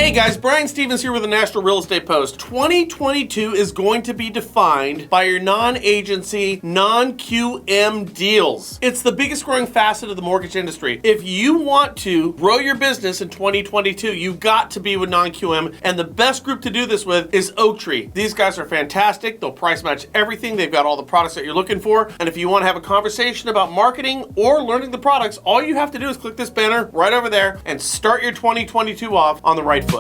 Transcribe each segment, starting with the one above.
Hey guys, Brian Stevens here with the National Real Estate Post. 2022 is going to be defined by your non-agency, non-QM deals. It's the biggest growing facet of the mortgage industry. If you want to grow your business in 2022, you've got to be with non-QM, and the best group to do this with is Oaktree. These guys are fantastic. They'll price match everything. They've got all the products that you're looking for. And if you want to have a conversation about marketing or learning the products, all you have to do is click this banner right over there and start your 2022 off on the right foot.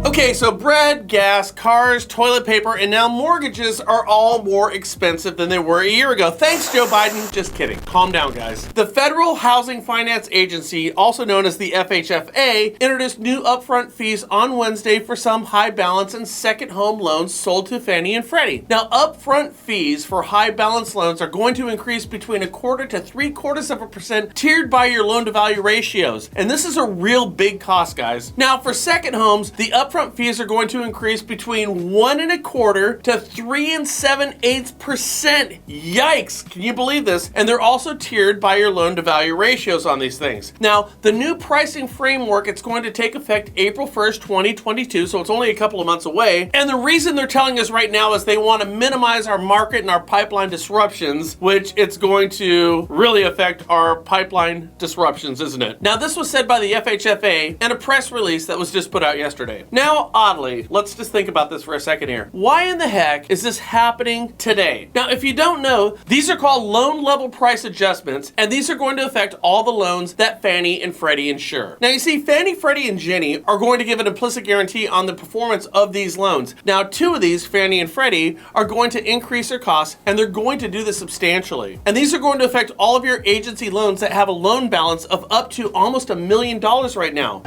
Okay, so bread, gas, cars, toilet paper, and now mortgages are all more expensive than they were a year ago. Thanks, Joe Biden. Just kidding. Calm down, guys. The Federal Housing Finance Agency, also known as the FHFA, introduced new upfront fees on Wednesday for some high balance and second home loans sold to Fannie and Freddie. Now, upfront fees for high balance loans are going to increase between 1/4 to 3/4% tiered by your loan to value ratios. And this is a real big cost, guys. Now, for second homes, the upfront fees are going to increase between 1 1/4 to 3 7/8%. Yikes! Can you believe this? And they're also tiered by your loan to value ratios on these things. Now, the new pricing framework, it's going to take effect April 1st, 2022, so it's only a couple of months away. And the reason they're telling us right now is they want to minimize our market and our pipeline disruptions, which it's going to really affect our pipeline disruptions, isn't it? Now, this was said by the FHFA in a press release that was just put out yesterday. Now, oddly, let's just think about this for a second here. Why in the heck is this happening today? Now, if you don't know, these are called loan level price adjustments, and these are going to affect all the loans that Fannie and Freddie insure. Now, you see, Fannie, Freddie, and Ginnie are going to give an implicit guarantee on the performance of these loans. Now, 2 of these, Fannie and Freddie, are going to increase their costs, and they're going to do this substantially. And these are going to affect all of your agency loans that have a loan balance of up to almost $1 million right now.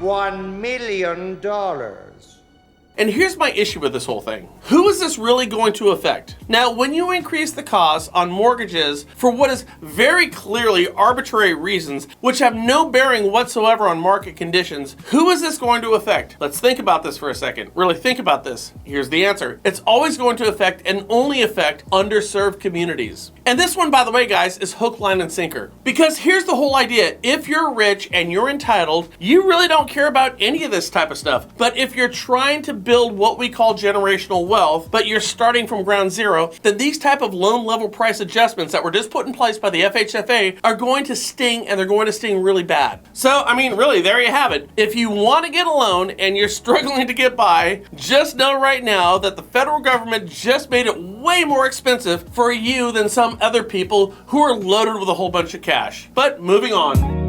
$1 million. And here's my issue with this whole thing. Who is this really going to affect? Now, when you increase the costs on mortgages for what is very clearly arbitrary reasons, which have no bearing whatsoever on market conditions, who is this going to affect? Let's think about this for a second. Really think about this. Here's the answer. It's always going to affect and only affect underserved communities. And this one, by the way, guys, is hook, line, and sinker. Because here's the whole idea. If you're rich and you're entitled, you really don't care about any of this type of stuff. But if you're trying to build what we call generational wealth, but you're starting from ground zero, then these type of loan level price adjustments that were just put in place by the FHFA are going to sting, and they're going to sting really bad. So, I mean, really, there you have it. If you want to get a loan and you're struggling to get by, just know right now that the federal government just made it way more expensive for you than some other people who are loaded with a whole bunch of cash. But moving on.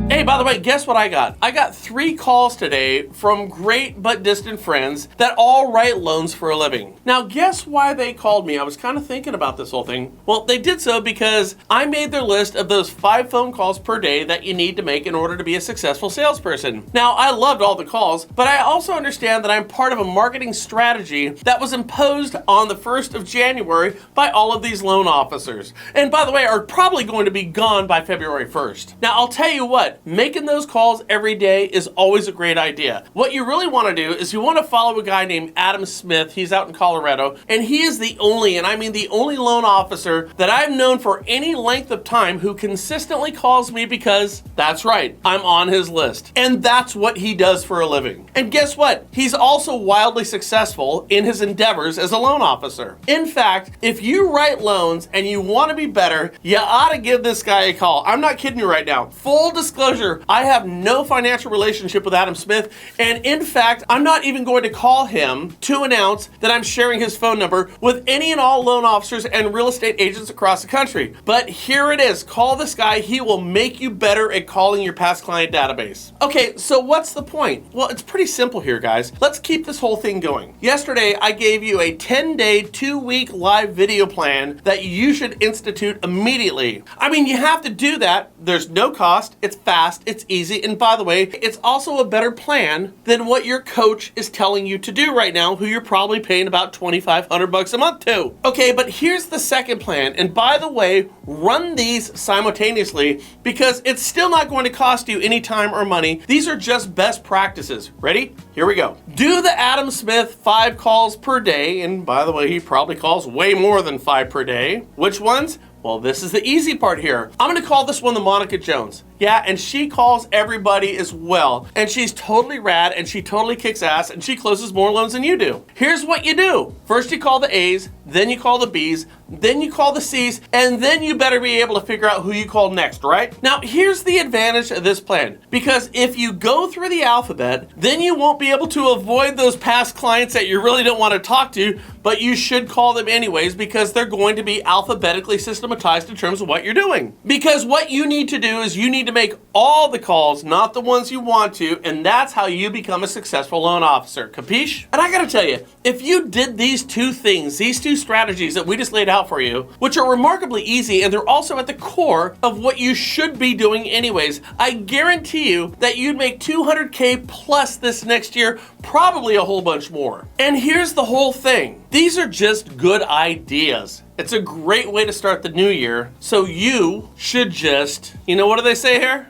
Hey, by the way, guess what I got? I got 3 calls today from great but distant friends that all write loans for a living. Now, guess why they called me? I was kind of thinking about this whole thing. Well, they did so because I made their list of those 5 phone calls per day that you need to make in order to be a successful salesperson. Now, I loved all the calls, but I also understand that I'm part of a marketing strategy that was imposed on the 1st of January by all of these loan officers. And by the way, are probably going to be gone by February 1st. Now, I'll tell you what, making those calls every day is always a great idea. What you really want to do is you want to follow a guy named Adam Smith. He's out in Colorado, and he is the only, and I mean the only loan officer that I've known for any length of time who consistently calls me because, that's right, I'm on his list. And that's what he does for a living. And guess what? He's also wildly successful in his endeavors as a loan officer. In fact, if you write loans and you want to be better, you ought to give this guy a call. I'm not kidding you right now. Full disclosure, I have no financial relationship with Adam Smith, and in fact, I'm not even going to call him to announce that I'm sharing his phone number with any and all loan officers and real estate agents across the country. But here it is. Call this guy. He will make you better at calling your past client database. Okay, so what's the point? Well, it's pretty simple here, guys. Let's keep this whole thing going. Yesterday, I gave you a 10-day, 2-week live video plan that you should institute immediately. I mean, you have to do that. There's no cost. It's fast. fast, it's easy, and by the way, it's also a better plan than what your coach is telling you to do right now, who you're probably paying about $2,500 a month to. Okay, but here's the second plan, and by the way, run these simultaneously because it's still not going to cost you any time or money. These are just best practices. Ready? Here we go. Do the Adam Smith 5 calls per day, and by the way, he probably calls way more than 5 per day. Which ones? Well, this is the easy part here. I'm gonna call this one the Monica Jones. Yeah, and she calls everybody as well. And she's totally rad, and she totally kicks ass, and she closes more loans than you do. Here's what you do. First you call the A's, then you call the B's, then you call the C's, and then you better be able to figure out who you call next, right? Now, here's the advantage of this plan. Because if you go through the alphabet, then you won't be able to avoid those past clients that you really don't want to talk to, but you should call them anyways because they're going to be alphabetically systematized in terms of what you're doing. Because what you need to do is you need to make all the calls, not the ones you want to, and that's how you become a successful loan officer. Capiche? And I gotta tell you, if you did these two things, these two strategies that we just laid out for you, which are remarkably easy and they're also at the core of what you should be doing anyways, I guarantee you that you'd make $200K plus this next year, probably a whole bunch more. And here's the whole thing. These are just good ideas. It's a great way to start the new year, so you should just, you know what do they say here?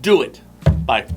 Do it. Bye.